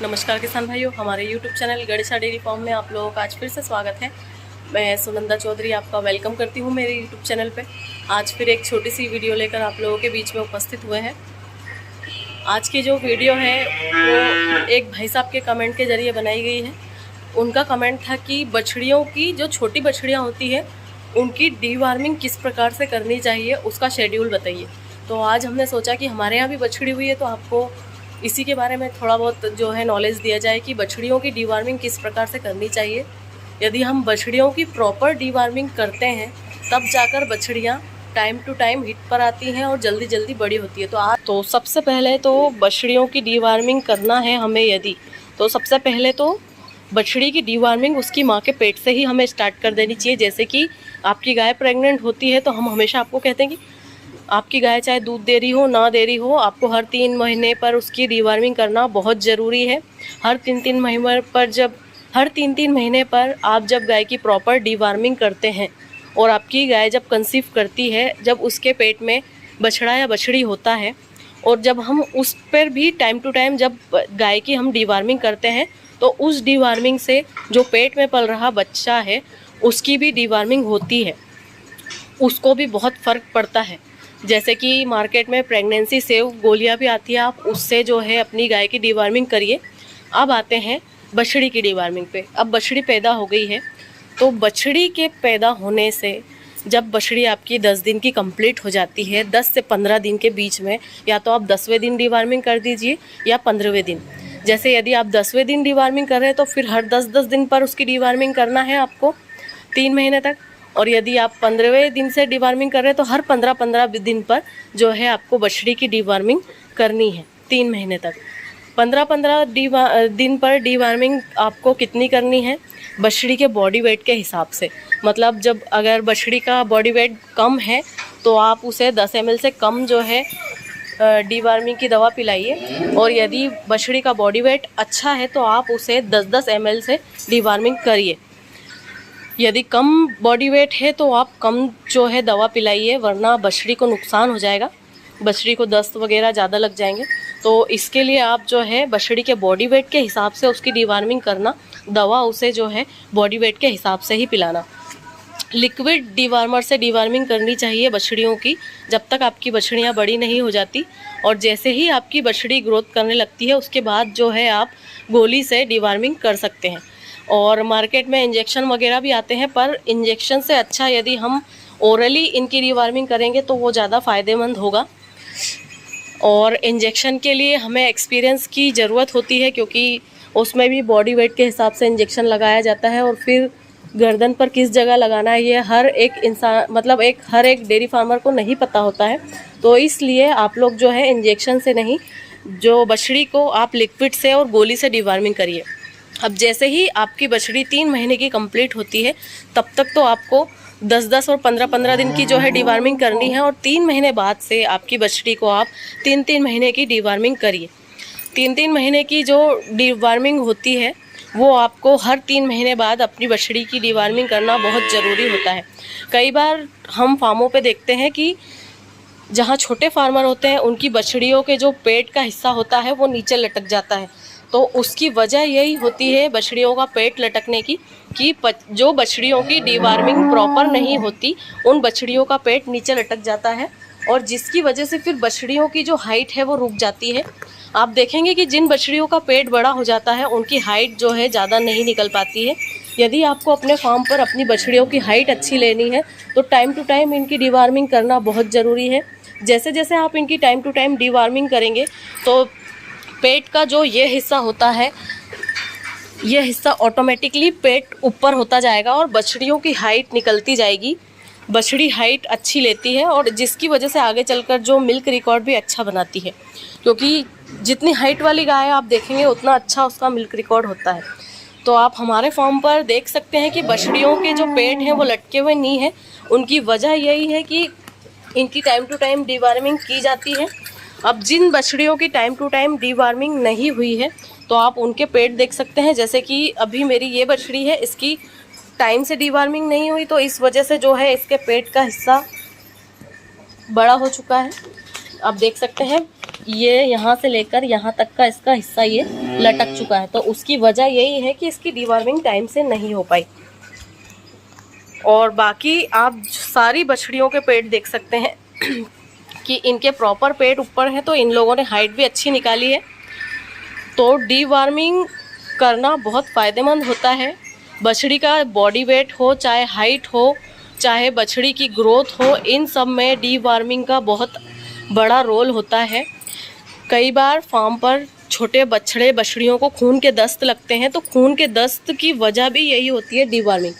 नमस्कार किसान भाइयों, हमारे YouTube channel Ganesha dairy farm में आप लोगों का आज फिर से स्वागत है। मैं सुनंदा चौधरी आपका वेलकम करती हूँ मेरे YouTube चैनल पे। आज फिर एक छोटी सी वीडियो लेकर आप लोगों के बीच में उपस्थित हुए हैं। आज की जो वीडियो है वो एक भाई साहब के कमेंट के ज़रिए बनाई गई है। उनका कमेंट था कि बछड़ियों की जो छोटी बछड़ियाँ होती है उनकी डीवार्मिंग किस प्रकार से करनी चाहिए, उसका शेड्यूल बताइए। तो आज हमने सोचा कि हमारे यहाँ भी बछड़ी हुई है तो आपको इसी के बारे में थोड़ा बहुत जो है नॉलेज दिया जाए कि बछड़ियों की डीवार्मिंग किस प्रकार से करनी चाहिए। यदि हम बछड़ियों की प्रॉपर डीवार्मिंग करते हैं तब जाकर बछड़ियाँ टाइम टू टाइम हिट पर आती हैं और जल्दी जल्दी बड़ी होती है। तो सबसे पहले तो बछड़ियों की डीवार्मिंग करना है हमें यदि, तो सबसे पहले तो बछड़ी की डीवार्मिंग उसकी माँ के पेट से ही हमें स्टार्ट कर देनी चाहिए। जैसे कि आपकी गाय प्रेग्नेंट होती है तो हम हमेशा आपको कहते हैं कि आपकी गाय चाहे दूध दे रही हो ना दे रही हो, आपको हर 3 महीने पर उसकी डीवार्मिंग करना बहुत ज़रूरी है। हर 3-3 महीने पर आप जब गाय की प्रॉपर डीवार्मिंग करते हैं और आपकी गाय जब कंसीव करती है, जब उसके पेट में बछड़ा या बछड़ी होता है और जब हम उस पर भी टाइम टू टाइम जब गाय की हम डीवार्मिंग करते हैं तो उस डीवार्मिंग से जो पेट में पल रहा बच्चा है उसकी भी डीवार्मिंग होती है, उसको भी बहुत फ़र्क पड़ता है। जैसे कि मार्केट में प्रेगनेंसी सेव गोलियां भी आती है, आप उससे जो है अपनी गाय की डीवार्मिंग करिए। अब आते हैं बछड़ी की डीवार्मिंग पे। अब बछड़ी पैदा हो गई है तो बछड़ी के पैदा होने से जब बछड़ी आपकी 10 दिन की कंप्लीट हो जाती है, 10 से 15 दिन के बीच में, या तो आप 10वें दिन डीवार्मिंग कर दीजिए या 15वें दिन। जैसे यदि आप 10वें दिन डीवार्मिंग कर रहे हैं तो फिर हर 10-10 दिन पर उसकी डीवार्मिंग करना है आपको 3 महीने तक। और यदि आप 15वें दिन से डीवार्मिंग कर रहे हैं तो हर 15-15 दिन पर जो है आपको बछड़ी की डीवार्मिंग करनी है 3 महीने तक। 15-15 दिन पर डीवार्मिंग आपको कितनी करनी है? बछड़ी के बॉडी वेट के हिसाब से। मतलब जब अगर बछड़ी का बॉडी वेट कम है तो आप उसे 10 ml से कम जो है डीवार्मिंग की दवा पिलाइए, और यदि बछड़ी का बॉडी वेट अच्छा है तो आप उसे 10-10 ml से डीवार्मिंग करिए। यदि कम बॉडी वेट है तो आप कम जो है दवा पिलाइए, वरना बछड़ी को नुकसान हो जाएगा, बछड़ी को दस्त वगैरह ज़्यादा लग जाएंगे। तो इसके लिए आप जो है बछड़ी के बॉडी वेट के हिसाब से उसकी डीवार्मिंग करना, दवा उसे जो है बॉडी वेट के हिसाब से ही पिलाना। लिक्विड डीवार्मर से डीवार्मिंग करनी चाहिए बछड़ियों की जब तक आपकी बछड़ियाँ बड़ी नहीं हो जाती, और जैसे ही आपकी बछड़ी ग्रोथ करने लगती है उसके बाद जो है आप गोली से डीवार्मिंग कर सकते हैं। और मार्केट में इंजेक्शन वगैरह भी आते हैं, पर इंजेक्शन से अच्छा यदि हम ओरली इनकी डीवार्मिंग करेंगे तो वो ज़्यादा फ़ायदेमंद होगा। और इंजेक्शन के लिए हमें एक्सपीरियंस की ज़रूरत होती है, क्योंकि उसमें भी बॉडी वेट के हिसाब से इंजेक्शन लगाया जाता है, और फिर गर्दन पर किस जगह लगाना है ये हर एक इंसान, मतलब हर एक डेयरी फार्मर को नहीं पता होता है। तो इसलिए आप लोग जो है इंजेक्शन से नहीं, जो बछड़ी को आप लिक्विड से और गोली से डीवार्मिंग करिए। अब जैसे ही आपकी बछड़ी 3 महीने की कंप्लीट होती है तब तक तो आपको 10-10 और 15-15 दिन की जो है डीवार्मिंग करनी है, और 3 महीने बाद से आपकी बछड़ी को आप 3-3 महीने की डीवार्मिंग करिए। 3-3 महीने की जो डीवार्मिंग होती है वो आपको हर 3 महीने बाद अपनी बछड़ी की डीवार्मिंग करना बहुत ज़रूरी होता है। कई बार हम फार्मों पे देखते हैं कि जहाँ छोटे फार्मर होते हैं उनकी बछड़ियों के जो पेट का हिस्सा होता है वो नीचे लटक जाता है। तो उसकी वजह यही होती है बछड़ियों का पेट लटकने की, कि जो बछड़ियों की डीवार्मिंग प्रॉपर नहीं होती उन बछड़ियों का पेट नीचे लटक जाता है, और जिसकी वजह से फिर बछड़ियों की जो हाइट है वो रुक जाती है। आप देखेंगे कि जिन बछड़ियों का पेट बड़ा हो जाता है उनकी हाइट जो है ज़्यादा नहीं निकल पाती है। यदि आपको अपने फार्म पर अपनी बछड़ियों की हाइट अच्छी लेनी है तो टाइम टू टाइम इनकी डीवार्मिंग करना बहुत ज़रूरी है। जैसे जैसे आप इनकी टाइम टू टाइम डीवार्मिंग करेंगे तो पेट का जो ये हिस्सा होता है, ये हिस्सा ऑटोमेटिकली पेट ऊपर होता जाएगा और बछड़ियों की हाइट निकलती जाएगी। बछड़ी हाइट अच्छी लेती है और जिसकी वजह से आगे चलकर जो मिल्क रिकॉर्ड भी अच्छा बनाती है, क्योंकि जितनी हाइट वाली गाय आप देखेंगे उतना अच्छा उसका मिल्क रिकॉर्ड होता है। तो आप हमारे फार्म पर देख सकते हैं कि बछड़ियों के जो पेट हैं वो लटके हुए नहीं हैं। उनकी वजह यही है कि इनकी टाइम टू टाइम डीवार्मिंग की जाती है। अब जिन बछड़ियों की टाइम टू टाइम डीवार्मिंग नहीं हुई है तो आप उनके पेट देख सकते हैं। जैसे कि अभी मेरी ये बछड़ी है, इसकी टाइम से डीवार्मिंग नहीं हुई तो इस वजह से जो है इसके पेट का हिस्सा बड़ा हो चुका है। आप देख सकते हैं ये यहाँ से लेकर यहाँ तक का इसका हिस्सा ये लटक चुका है। तो उसकी वजह यही है कि इसकी डीवर्मिंग टाइम से नहीं हो पाई। और बाकी आप सारी बछड़ियों के पेट देख सकते हैं कि इनके प्रॉपर पेट ऊपर है, तो इन लोगों ने हाइट भी अच्छी निकाली है। तो डीवर्मिंग करना बहुत फ़ायदेमंद होता है। बछड़ी का बॉडी वेट हो, चाहे हाइट हो, चाहे बछड़ी की ग्रोथ हो, इन सब में डीवर्मिंग का बहुत बड़ा रोल होता है। कई बार फार्म पर छोटे बछड़े बछड़ियों को खून के दस्त लगते हैं, तो खून के दस्त की वजह भी यही होती है डीवर्मिंग।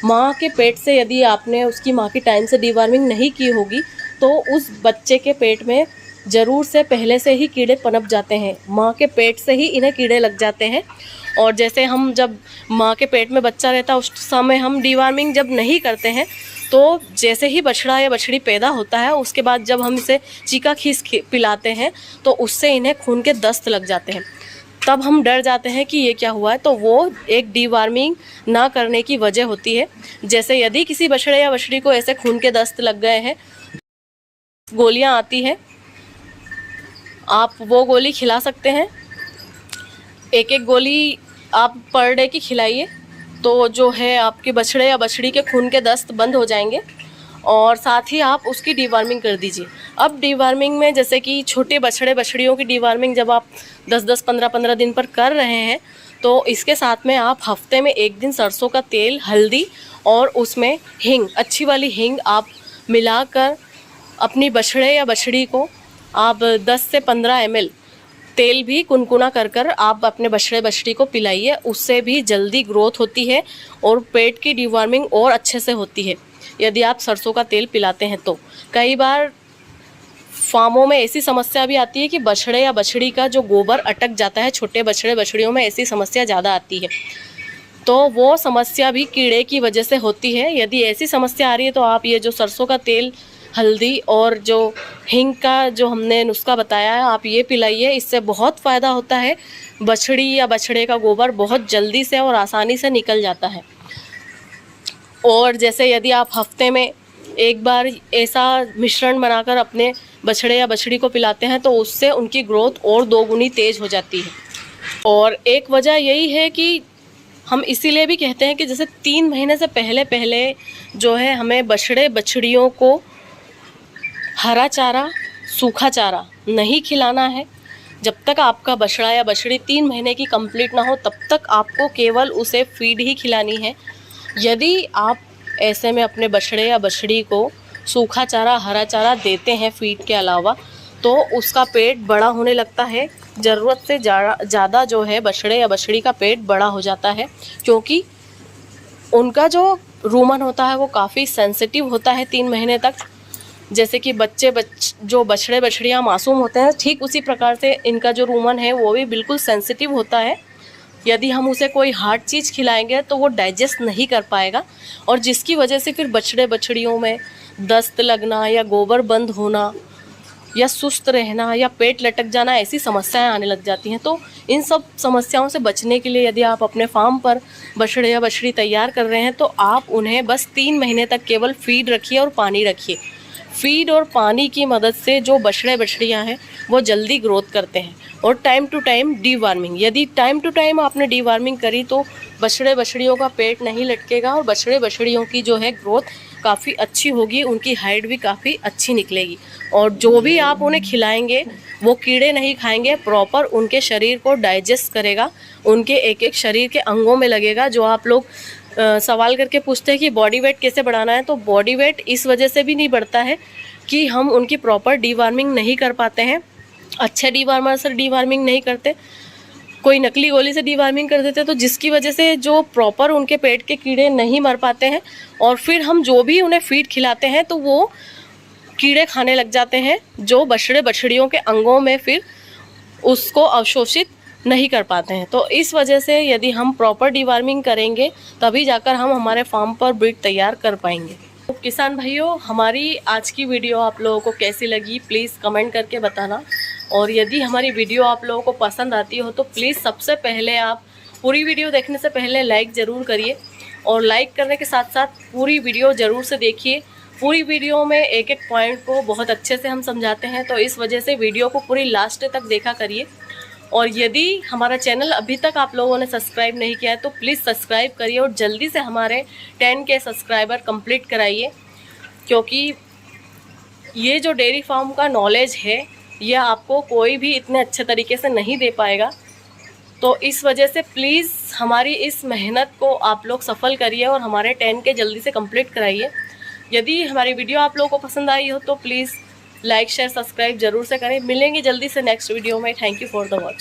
माँ के पेट से यदि आपने उसकी माँ की टाइम से डीवर्मिंग नहीं की होगी तो उस बच्चे के पेट में ज़रूर से पहले से ही कीड़े पनप जाते हैं। माँ के पेट से ही इन्हें कीड़े लग जाते हैं। और जैसे हम जब माँ के पेट में बच्चा रहता है उस समय हम डीवर्मिंग जब नहीं करते हैं, तो जैसे ही बछड़ा या बछड़ी पैदा होता है उसके बाद जब हम इसे चीका खीस पिलाते हैं तो उससे इन्हें खून के दस्त लग जाते हैं। तब हम डर जाते हैं कि ये क्या हुआ है, तो वो एक डीवर्मिंग ना करने की वजह होती है। जैसे यदि किसी बछड़े या बछड़ी को ऐसे खून के दस्त लग गए हैं, गोलियां आती हैं, आप वो गोली खिला सकते हैं। एक एक गोली आप पर डे की खिलाइए, तो जो है आपके बछड़े या बछड़ी के खून के दस्त बंद हो जाएंगे। और साथ ही आप उसकी डीवर्मिंग कर दीजिए। अब डीवर्मिंग में जैसे कि छोटे बछड़े बछड़ियों की डीवर्मिंग जब आप 10-10, 15-15 दिन पर कर रहे हैं, तो इसके साथ में आप हफ्ते में एक दिन सरसों का तेल, हल्दी और उसमें हींग, अच्छी वाली हींग आप मिलाकर अपनी बछड़े या बछड़ी को आप 10 से 15 ml तेल भी कुनकुना कर कर आप अपने बछड़े बछड़ी को पिलाइए। उससे भी जल्दी ग्रोथ होती है और पेट की डीवर्मिंग और अच्छे से होती है यदि आप सरसों का तेल पिलाते हैं। तो कई बार फार्मों में ऐसी समस्या भी आती है कि बछड़े या बछड़ी का जो गोबर अटक जाता है। छोटे बछड़े बछड़ियों में ऐसी समस्या ज़्यादा आती है, तो वो समस्या भी कीड़े की वजह से होती है। यदि ऐसी समस्या आ रही है तो आप ये जो सरसों का तेल, हल्दी और जो हींग का जो हमने नुस्खा बताया है, आप ये पिलाइए। इससे बहुत फ़ायदा होता है। बछड़ी या बछड़े का गोबर बहुत जल्दी से और आसानी से निकल जाता है। और जैसे यदि आप हफ्ते में एक बार ऐसा मिश्रण बनाकर अपने बछड़े या बछड़ी को पिलाते हैं तो उससे उनकी ग्रोथ और 2 गुनी तेज़ हो जाती है। और एक वजह यही है कि हम इसीलिए भी कहते हैं कि जैसे 3 महीने से पहले जो है हमें बछड़े बछड़ियों को हरा चारा, सूखा चारा नहीं खिलाना है। जब तक आपका बछड़ा या बछड़ी 3 महीने की कंप्लीट ना हो तब तक आपको केवल उसे फीड ही खिलानी है। यदि आप ऐसे में अपने बछड़े या बछड़ी को सूखा चारा, हरा चारा देते हैं फीड के अलावा, तो उसका पेट बड़ा होने लगता है। ज़रूरत से ज़्यादा जो है बछड़े या बछड़ी का पेट बड़ा हो जाता है, क्योंकि उनका जो रूमन होता है वो काफ़ी सेंसिटिव होता है 3 महीने तक। जैसे कि जो बछड़े बछड़ियाँ मासूम होते हैं, ठीक उसी प्रकार से इनका जो रूमन है वो भी बिल्कुल सेंसिटिव होता है। यदि हम उसे कोई हार्ड चीज़ खिलाएंगे तो वो डाइजेस्ट नहीं कर पाएगा, और जिसकी वजह से फिर बछड़े बछड़ियों में दस्त लगना या गोबर बंद होना या सुस्त रहना या पेट लटक जाना, ऐसी समस्याएं आने लग जाती हैं। तो इन सब समस्याओं से बचने के लिए यदि आप अपने फार्म पर बछड़े या बछड़ी तैयार कर रहे हैं तो आप उन्हें बस 3 महीने तक केवल फीड रखिए और पानी रखिए। फीड और पानी की मदद से जो बछड़े बछड़ियाँ हैं वो जल्दी ग्रोथ करते हैं। और टाइम टू टाइम डीवर्मिंग, यदि टाइम टू टाइम आपने डीवर्मिंग करी तो बछड़े बछड़ियों का पेट नहीं लटकेगा और बछड़े बछड़ियों की जो है ग्रोथ काफ़ी अच्छी होगी, उनकी हाइट भी काफ़ी अच्छी निकलेगी। और जो भी आप उन्हें खिलाएंगे वो कीड़े नहीं खाएंगे, प्रॉपर उनके शरीर को डाइजेस्ट करेगा, उनके एक एक शरीर के अंगों में लगेगा। जो आप लोग सवाल करके पूछते हैं कि बॉडी वेट कैसे बढ़ाना है, तो बॉडी वेट इस वजह से भी नहीं बढ़ता है कि हम उनकी प्रॉपर डीवर्मिंग नहीं कर पाते हैं। अच्छे डीवर्मर से डीवर्मिंग नहीं करते, कोई नकली गोली से डीवर्मिंग कर देते, तो जिसकी वजह से जो प्रॉपर उनके पेट के कीड़े नहीं मर पाते हैं। और फिर हम जो भी उन्हें फीड खिलाते हैं तो वो कीड़े खाने लग जाते हैं, जो बछड़े बछड़ियों के अंगों में फिर उसको अवशोषित नहीं कर पाते हैं। तो इस वजह से यदि हम प्रॉपर डीवर्मिंग करेंगे तभी जाकर हम हमारे फार्म पर ब्रीड तैयार कर पाएंगे। तो किसान भाइयों, हमारी आज की वीडियो आप लोगों को कैसी लगी प्लीज़ कमेंट करके बताना। और यदि हमारी वीडियो आप लोगों को पसंद आती हो तो प्लीज़ सबसे पहले आप पूरी वीडियो देखने से पहले लाइक ज़रूर करिए, और लाइक करने के साथ साथ पूरी वीडियो ज़रूर से देखिए। पूरी वीडियो में एक एक पॉइंट को बहुत अच्छे से हम समझाते हैं, तो इस वजह से वीडियो को पूरी लास्ट तक देखा करिए। और यदि हमारा चैनल अभी तक आप लोगों ने सब्सक्राइब नहीं किया है तो प्लीज़ सब्सक्राइब करिए और जल्दी से हमारे 10K सब्सक्राइबर कंप्लीट कराइए, क्योंकि ये जो डेयरी फार्म का नॉलेज है यह आपको कोई भी इतने अच्छे तरीके से नहीं दे पाएगा। तो इस वजह से प्लीज़ हमारी इस मेहनत को आप लोग सफल करिए और हमारे 10K जल्दी से कंप्लीट कराइए। यदि हमारी वीडियो आप लोगों को पसंद आई हो तो प्लीज़ लाइक शेयर सब्सक्राइब जरूर से करें। मिलेंगे जल्दी से नेक्स्ट वीडियो में। Thank you for the watch.